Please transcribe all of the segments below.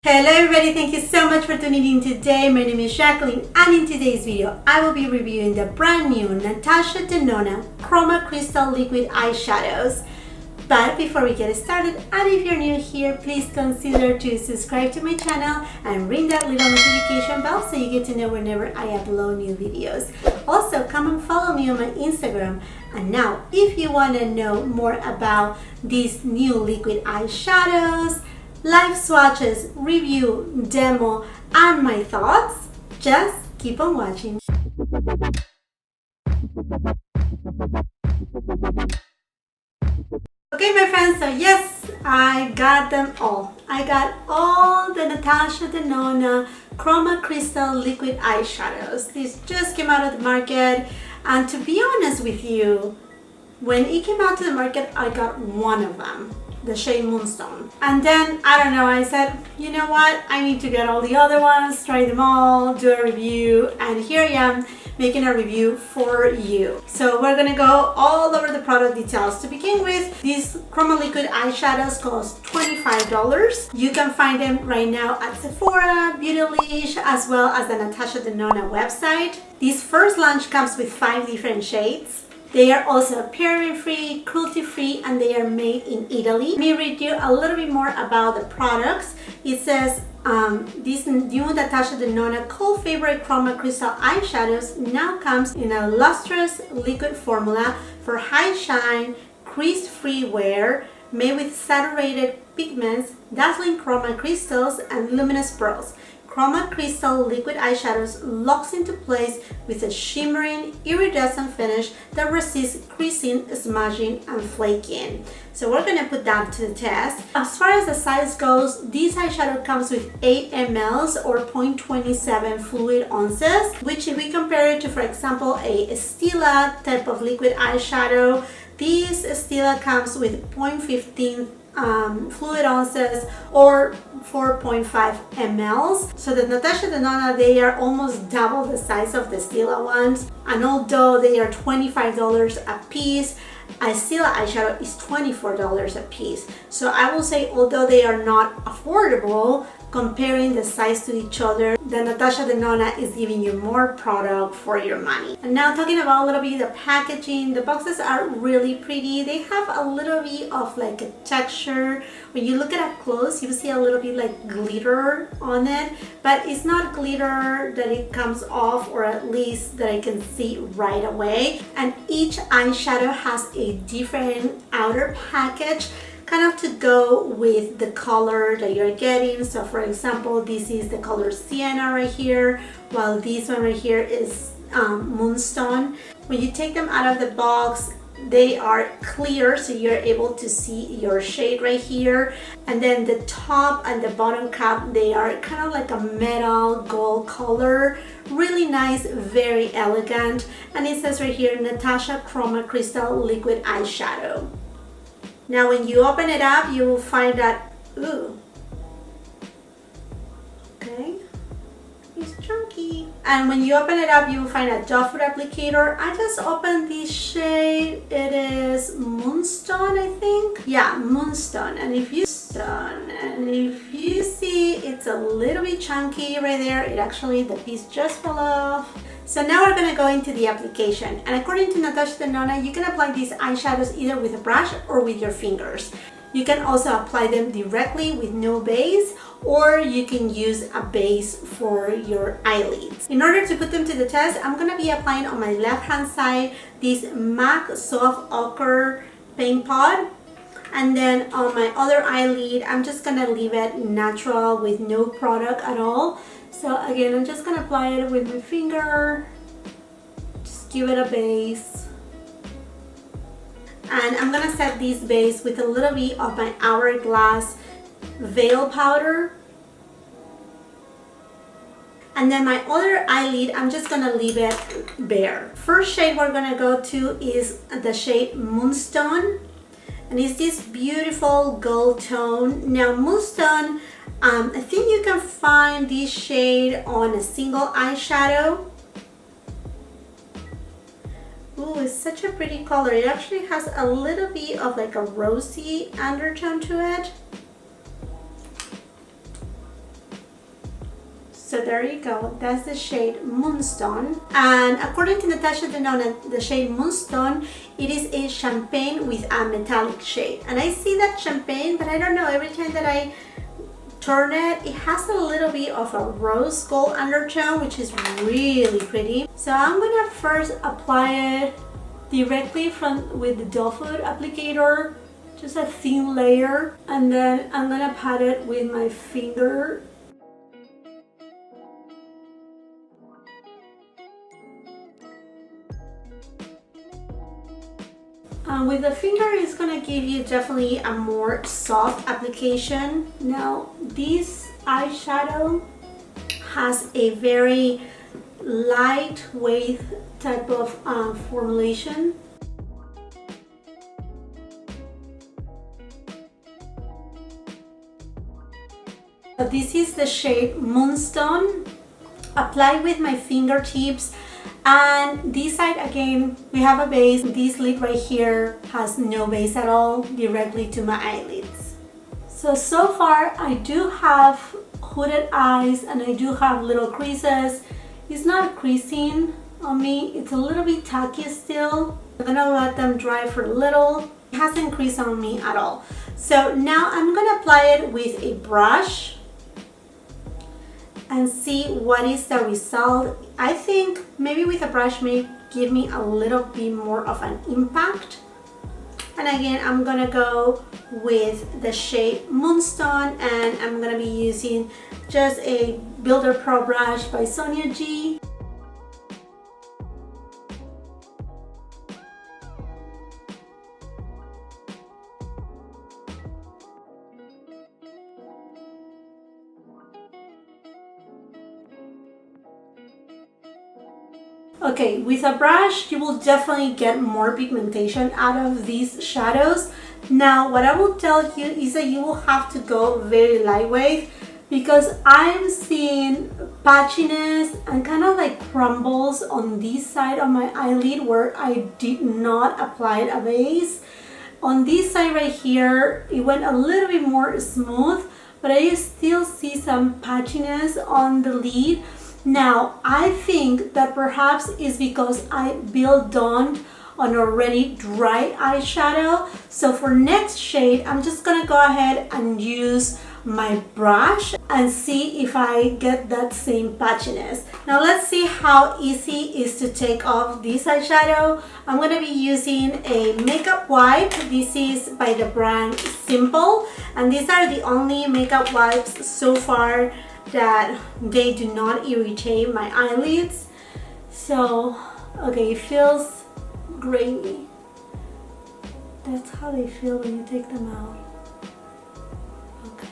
Hello everybody, thank you so much for tuning in today. My name is Jacqueline and in today's video I will be reviewing the brand new Natasha Denona Chroma Crystal Liquid Eyeshadows. But before we get started, and if you're new here, please consider to subscribe to my channel and ring that little notification bell so you get to know whenever I upload new videos. Also, come and follow me on my Instagram. And now, if you want to know more about these new liquid eyeshadows, live swatches, review, demo, and my thoughts, just keep on watching. Okay my friends, so yes, I got them all. I got all the Natasha Denona Chroma Crystal Liquid Eyeshadows. These just came out of the market, and to be honest with you, when it came out to the market, I got one of them, the shade Moonstone. And then, I don't know, I said, you know what, I need to get all the other ones, try them all, do a review, and here I am making a review for you. So we're gonna go all over the product details. To begin with, these Chroma Liquid eyeshadows cost $25. You can find them right now at Sephora, Beautylish, as well as the Natasha Denona website. This first launch comes with 5 different shades. They are also paraben-free, cruelty-free, and they are made in Italy. Let me read you a little bit more about the products. It says, this new Natasha Denona Cult Favorite Chroma Crystal Eyeshadows now comes in a lustrous liquid formula for high shine, crease-free wear, made with saturated pigments, dazzling chroma crystals, and luminous pearls. Chroma Crystal Liquid Eyeshadows locks into place with a shimmering, iridescent finish that resists creasing, smudging, and flaking. So we're going to put that to the test. As far as the size goes, this eyeshadow comes with 8 ml or 0.27 fluid ounces, which if we compare it to, for example, a Stila type of liquid eyeshadow, this Stila comes with 0.15 fluid ounces or 4.5 ml. So the Natasha Denona, they are almost double the size of the Stila ones, and although they are $25 a piece, a Stila eyeshadow is $24 a piece. So I will say, although they are not affordable, comparing the size to each other, the Natasha Denona is giving you more product for your money. And now talking about a little bit the packaging, the boxes are really pretty. They have a little bit of like a texture. When you look at it up close, you see a little bit like glitter on it, but it's not glitter that it comes off, or at least that I can see right away. And each eyeshadow has a different outer package, kind of to go with the color that you're getting. So for example, this is the color Sienna right here, while this one right here is Moonstone. When you take them out of the box, they are clear, so you're able to see your shade right here. And then the top and the bottom cap, they are kind of like a metal gold color. Really nice, very elegant. And it says right here, Natasha Chroma Crystal Liquid Eyeshadow. Now when you open it up, you will find that, ooh, okay, it's chunky. And when you open it up, you will find a doe foot applicator. I just opened this shade. It is Moonstone, I think. Yeah, Moonstone. And if you see, it's a little bit chunky right there. It actually, the piece just fell off. So now we're going to go into the application, and according to Natasha Denona, you can apply these eyeshadows either with a brush or with your fingers. You can also apply them directly with no base, or you can use a base for your eyelids. In order to put them to the test, I'm going to be applying on my left hand side this MAC Soft Ochre paint pot. And then on my other eyelid, I'm just going to leave it natural with no product at all. So again, I'm just going to apply it with my finger, just give it a base. And I'm going to set this base with a little bit of my Hourglass Veil Powder. And then my other eyelid, I'm just going to leave it bare. First shade we're going to go to is the shade Moonstone. And it's this beautiful gold tone. Now Moonstone, I think you can find this shade on a single eyeshadow. Ooh, it's such a pretty color. It actually has a little bit of like a rosy undertone to it. So there you go, that's the shade Moonstone. And according to Natasha Denona, the shade Moonstone, it is a champagne with a metallic shade. And I see that champagne, but I don't know, every time that I turn it, it has a little bit of a rose gold undertone, which is really pretty. So I'm gonna first apply it directly with the doe foot applicator, just a thin layer, and then I'm gonna pat it with my finger. With the finger, it's gonna give you definitely a more soft application. Now, this eyeshadow has a very lightweight type of formulation. This is the shade Moonstone. Apply with my fingertips. And this side, again, we have a base. This lid right here has no base at all, directly to my eyelids. So far I do have hooded eyes and I do have little creases. It's not creasing on me, it's a little bit tacky still. I'm gonna let them dry for a little. It hasn't creased on me at all. So now I'm gonna apply it with a brush and see what is the result. I think maybe with a brush may give me a little bit more of an impact. And again, I'm gonna go with the shade Moonstone, and I'm gonna be using just a Builder Pro brush by Sonia G. Okay, with a brush, you will definitely get more pigmentation out of these shadows. Now, what I will tell you is that you will have to go very lightweight, because I'm seeing patchiness and kind of like crumbles on this side of my eyelid where I did not apply a base. On this side right here, it went a little bit more smooth, but I still see some patchiness on the lid. Now, I think that perhaps is because I built on already dry eyeshadow. So for next shade, I'm just gonna go ahead and use my brush and see if I get that same patchiness. Now let's see how easy it is to take off this eyeshadow. I'm gonna be using a makeup wipe. This is by the brand Simple, and these are the only makeup wipes so far that they do not irritate my eyelids. So, okay, it feels grainy. That's how they feel when you take them out. Okay.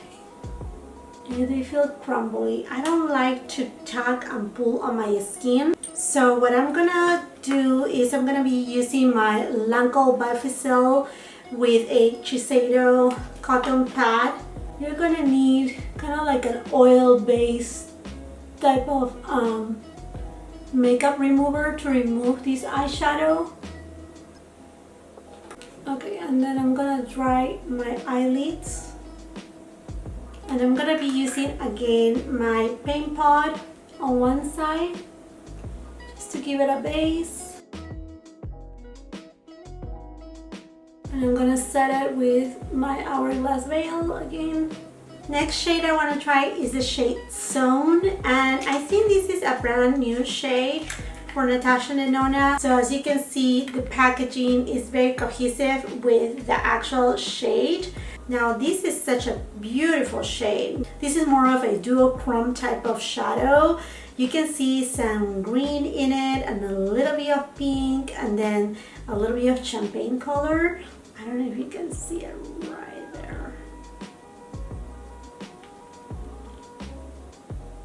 Yeah, they feel crumbly. I don't like to tug and pull on my skin. So what I'm gonna do is I'm gonna be using my Lancome Bifacil with a Shiseido cotton pad. You're gonna need kind of like an oil-based type of makeup remover to remove this eyeshadow. Okay, and then I'm gonna dry my eyelids. And I'm gonna be using again my paint pot on one side just to give it a base. And I'm gonna set it with my Hourglass Veil again. Next shade I want to try is the shade Zone, and I think this is a brand new shade for Natasha Denona. So as you can see, the packaging is very cohesive with the actual shade. Now this is such a beautiful shade. This is more of a duochrome type of shadow. You can see some green in it and a little bit of pink and then a little bit of champagne color. I don't know if you can see it right there.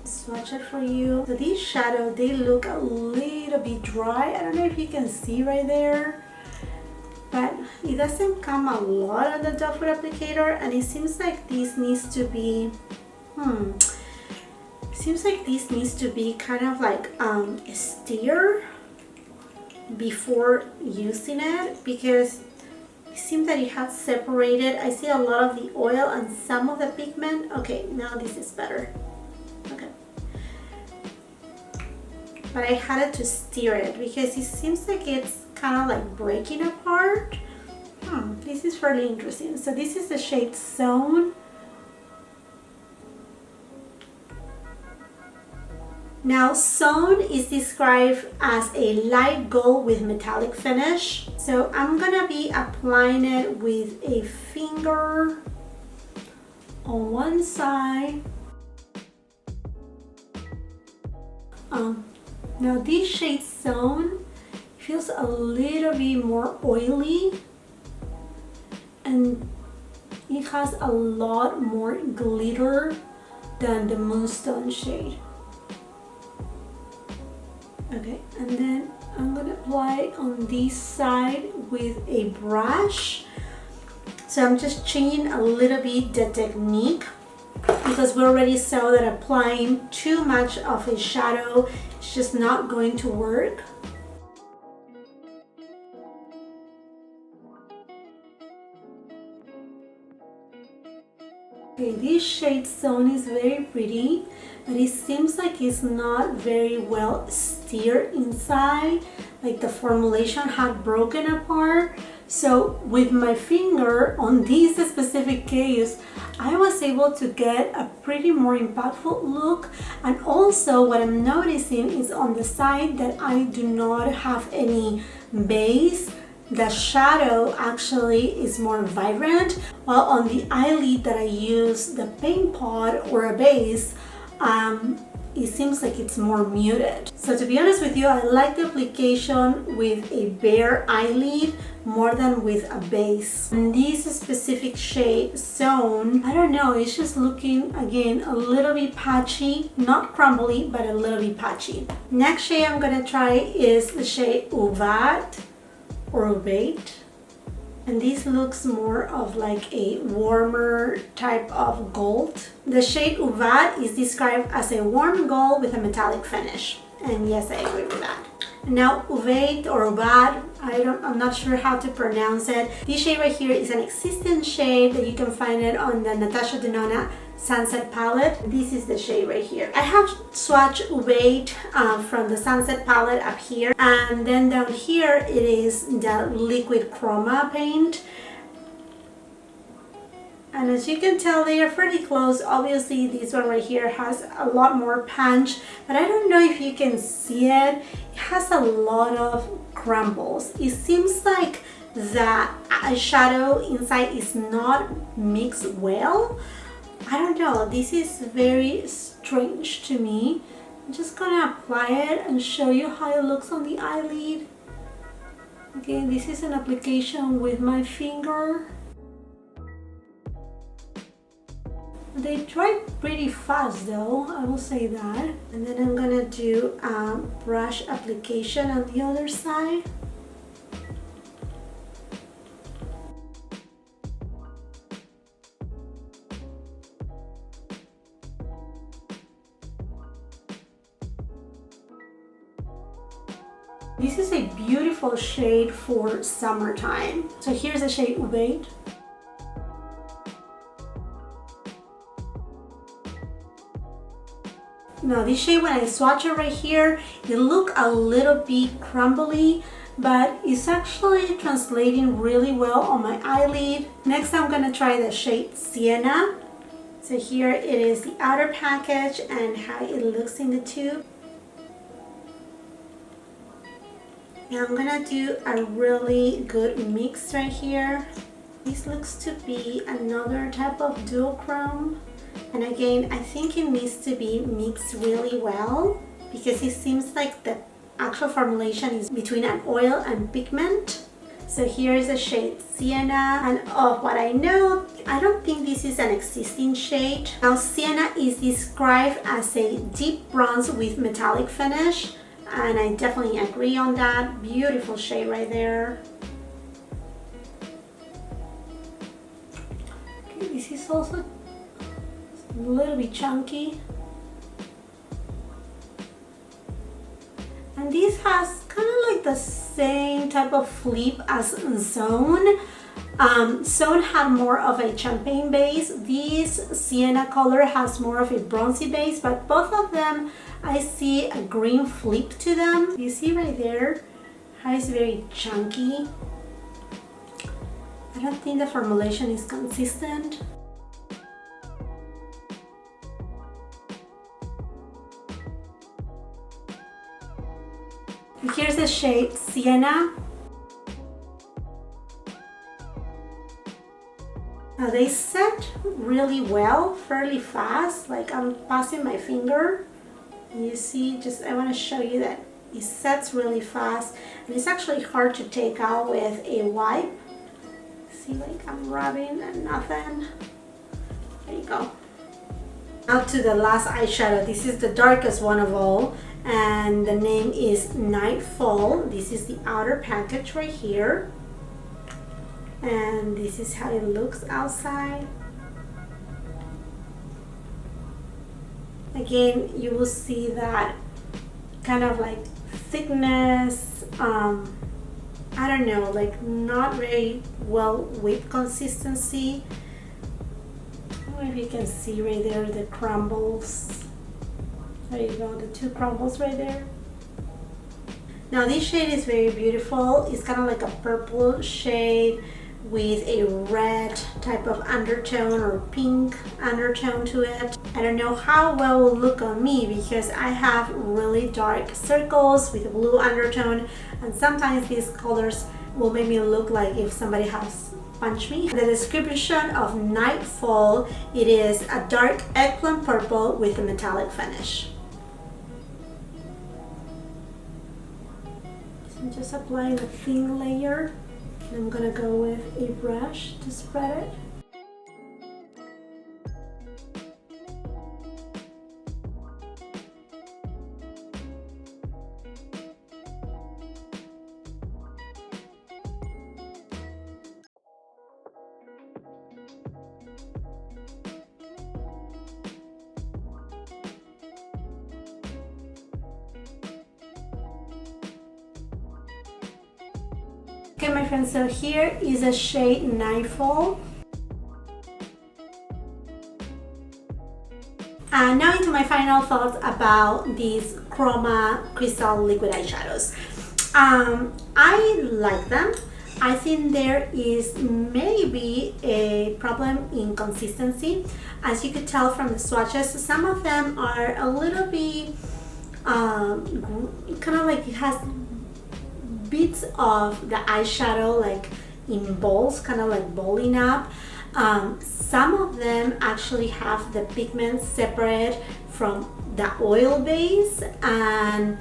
Swatch it for you. So these shadows, they look a little bit dry. I don't know if you can see right there, but it doesn't come a lot on the doe foot applicator, and it seems like this needs to be, seems like this needs to be kind of like a stir before using it, because it seems that it has separated. I see a lot of the oil and some of the pigment. Okay, now this is better. Okay, but I had to stir it because it seems like it's kind of like breaking apart. This is fairly interesting. So this is the shade Zone. Now, Zone is described as a light gold with metallic finish. So I'm gonna be applying it with a finger on one side. Now this shade Zone feels a little bit more oily, and it has a lot more glitter than the Moonstone shade. Okay, and then I'm gonna apply it on this side with a brush. So I'm just changing a little bit the technique because we already saw that applying too much of a shadow is just not going to work. Okay, this shade Zone is very pretty, but it seems like it's not very well stirred inside, like the formulation had broken apart. So with my finger on this specific case, I was able to get a pretty more impactful look. And also what I'm noticing is on the side that I do not have any base, the shadow actually is more vibrant, while on the eyelid that I use the paint pot or a base, it seems like it's more muted. So to be honest with you, I like the application with a bare eyelid more than with a base. And this specific shade Zone, I don't know, it's just looking again a little bit patchy, not crumbly, but a little bit patchy. Next shade I'm gonna try is the shade Uvat or Ovate, and this looks more of like a warmer type of gold. The shade Uvat is described as a warm gold with a metallic finish, and yes, I agree with that. Now Ovate or Uvat, I'm not sure how to pronounce it. This shade right here is an existing shade that you can find it on the Natasha Denona Sunset palette. This is the shade right here. I have swatched Ovate from the Sunset palette up here, and then down here it is the liquid chroma paint. And as you can tell, they are pretty close. Obviously this one right here has a lot more punch, but I don't know if you can see it. It has a lot of crumbles. It seems like the eyeshadow inside is not mixed well. I don't know, this is very strange to me. I'm just gonna apply it and show you how it looks on the eyelid. Okay, this is an application with my finger. They dry pretty fast though, I will say that. And then I'm gonna do a brush application on the other side. This is a beautiful shade for summertime. So here's the shade Ovate. Now this shade, when I swatch it right here, it looks a little bit crumbly, but it's actually translating really well on my eyelid. Next I'm gonna try the shade Sienna. So here it is the outer package and how it looks in the tube. Now I'm gonna do a really good mix right here. This looks to be another type of duochrome. And again, I think it needs to be mixed really well because it seems like the actual formulation is between an oil and pigment. So here's the shade Sienna, and of what I know, I don't think this is an existing shade. Now Sienna is described as a deep bronze with metallic finish, and I definitely agree on that. Beautiful shade right there. Okay, this is also a little bit chunky. And this has kind of like the same type of flip as Zone, Some have more of a champagne base. This sienna color has more of a bronzy base, but both of them I see a green flip to them. You see right there how it's very chunky. I don't think the formulation is consistent. Here's the shade Sienna. Now they set really well, fairly fast, like I'm passing my finger. You see, I want to show you that it sets really fast, and it's actually hard to take out with a wipe. See, like I'm rubbing and nothing. There you go. Now to the last eyeshadow. This is the darkest one of all, and the name is Nightfall. This is the outer package right here, and this is how it looks outside. Again, you will see that kind of like thickness, I don't know, like not very well whipped consistency. I don't know if you can see right there the crumbles. There you go, the two crumbles right there. Now this shade is very beautiful. It's kind of like a purple shade with a red type of undertone or pink undertone to it. I don't know how well it will look on me because I have really dark circles with a blue undertone, and sometimes these colors will make me look like if somebody has punched me. The description of Nightfall, it is a dark eggplant purple with a metallic finish. So I'm just applying a thin layer. I'm gonna go with a brush to spread it. Okay, my friends, so here is a shade Nightfall. And now into my final thoughts about these Chroma Crystal Liquid Eyeshadows. I like them. I think there is maybe a problem in consistency. As you could tell from the swatches, some of them are a little bit kind of like it has bits of the eyeshadow like in balls, kind of like balling up. Some of them actually have the pigments separate from the oil base, and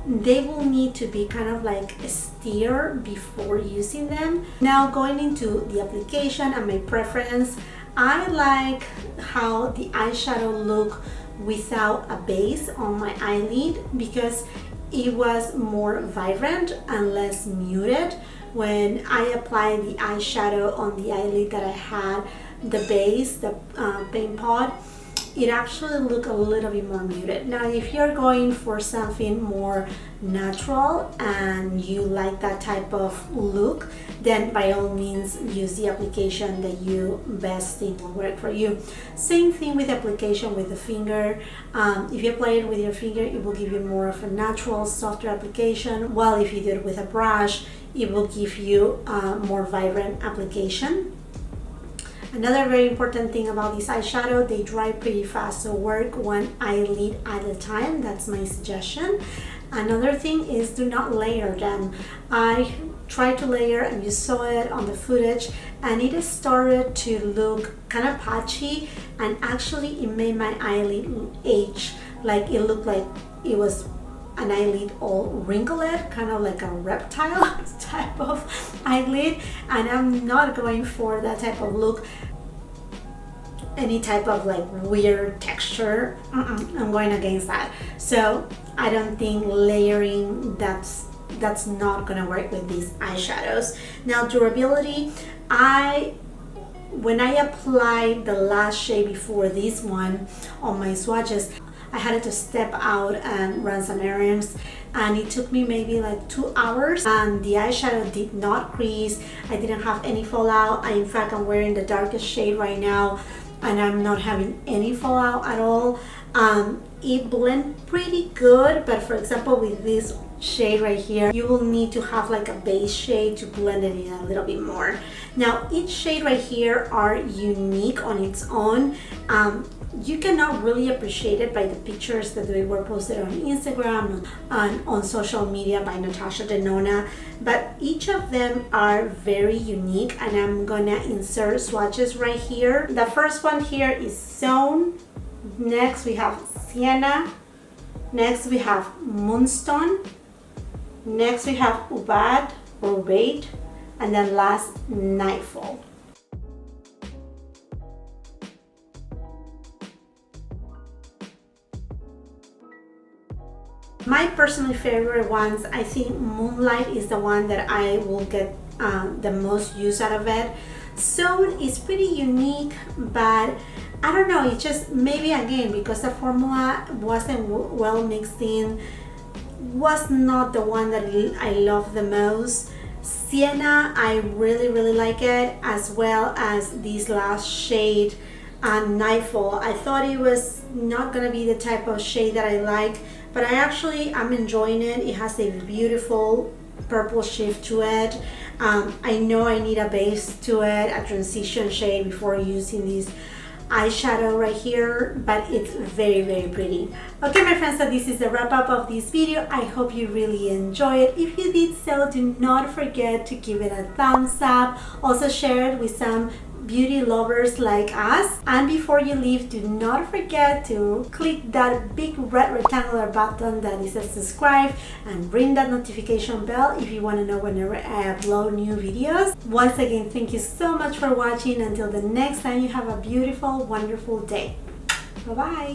they will need to be kind of like stirred before using them. Now going into the application and my preference, I like how the eyeshadow look without a base on my eyelid because it was more vibrant and less muted. When I applied the eyeshadow on the eyelid that I had the base, the paint pot, it actually looked a little bit more muted. Now if you're going for something more natural and you like that type of look, then by all means use the application that you best think will work for you. Same thing with application with the finger. If you apply it with your finger, it will give you more of a natural, softer application, while if you do it with a brush, it will give you a more vibrant application. Another very important thing about this eyeshadow, they dry pretty fast, so work one eyelid at a time. That's my suggestion. Another thing is do not layer them. I tried to layer and you saw it on the footage, and it started to look kind of patchy, and actually it made my eyelid age. Like it looked like it was an eyelid all wrinkled, kind of like a reptile type of eyelid, and I'm not going for that type of look. Any type of like weird texture, I'm going against that. So I don't think layering, that's not gonna work with these eyeshadows. Now durability, when I applied the last shade before this one on my swatches, I had to step out and run some errands, and it took me maybe like 2 hours, and the eyeshadow did not crease. I didn't have any fallout. In fact, I'm wearing the darkest shade right now and I'm not having any fallout at all. It blends pretty good, but for example with this shade right here, you will need to have like a base shade to blend it in a little bit more. Now each shade right here are unique on its own. You cannot really appreciate it by the pictures that they were posted on Instagram and on social media by Natasha Denona, but each of them are very unique, and I'm gonna insert swatches right here. The first one here is Zone. Next we have Sienna. Next we have Moonstone. Next we have Ubad or Wait, and then last Nightfall. My personally favorite ones, I think Moonlight is the one that I will get the most use out of it. Zone is pretty unique, but I don't know, it's just maybe again because the formula wasn't well mixed in, was not the one that I love the most. Sienna, I really like it, as well as this last shade and Nightfall. I thought it was not gonna be the type of shade that I like, but I'm enjoying it. It has a beautiful purple shift to it. I know I need a base to it, a transition shade before using this eyeshadow right here, but it's very pretty. Okay my friends, so this is the wrap up of this video. I hope you really enjoy it. If you did so, do not forget to give it a thumbs up. Also share it with some beauty lovers like us, and before you leave, do not forget to click that big red rectangular button that is a subscribe, and ring that notification bell if you want to know whenever I upload new videos. Once again, thank you so much for watching. Until the next time, you have a beautiful, wonderful day. Bye bye.